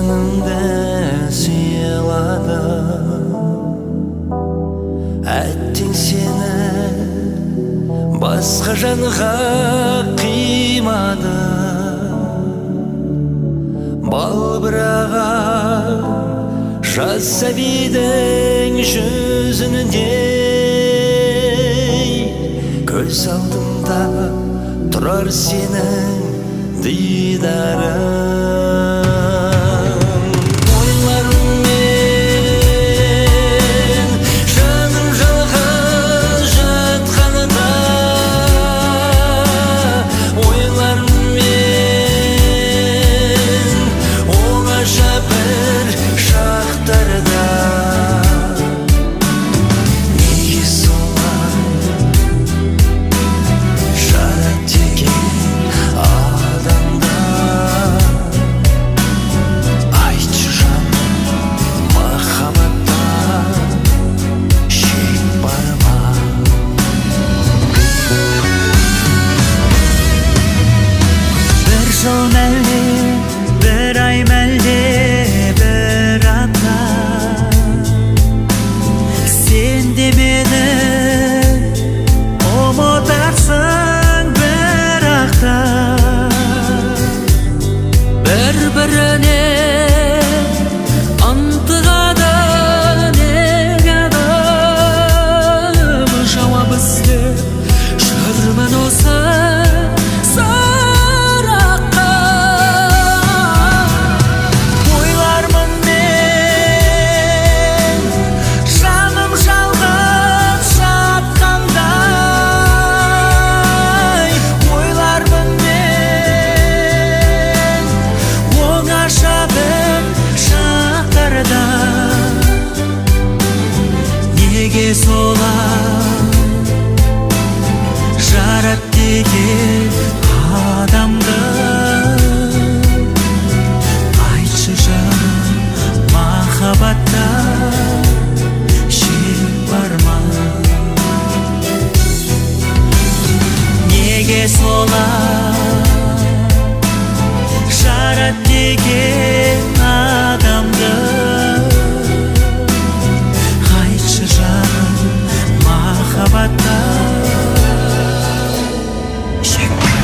сенімді сыйладым, әттең сені басқа жанға қимадым. Балбыраған жас сәбидің жүзінен көз алдымда тұрар сенің дидарың. Ойларыммен жаным жалғыз жатқанында, ойларыммен оңаша бір шақтарда неге солай жарат деген адамда? Айтшы жаным, махаббатта шек бар ма? Bir жыл мәлде, bir ай мәлде, bir апта, сен де мені ұмытарсың бірақта. Бір-біріне ынтығады неге адам, жауап іздеп жүрмін осы сұраққа. Ойлармын мен жаным жалғыз жатқандай, ойлармын мен оңаша бір шақтарда неге солай жарат деген адамды? Айтшы жаным, махаббатта шек бар ма? Неге солай жарат деген адамды? Айтшы жаным, махаббатта шек бар ма?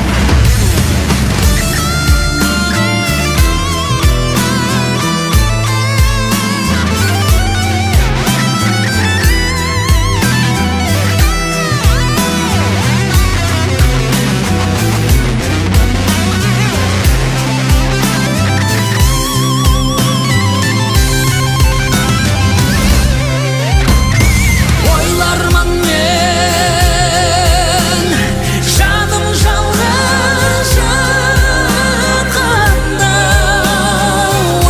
Ойлармын мен жаным жалғыз жатқанда,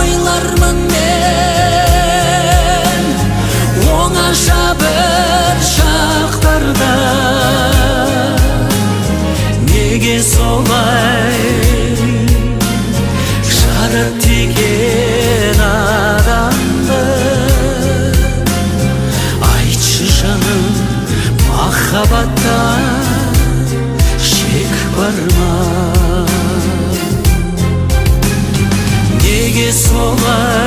ойлармын мен оңаша бір шақтарда неге солай жарат деген адамды? Айтшы жаным, махаббатта шек бар ма? Неге солай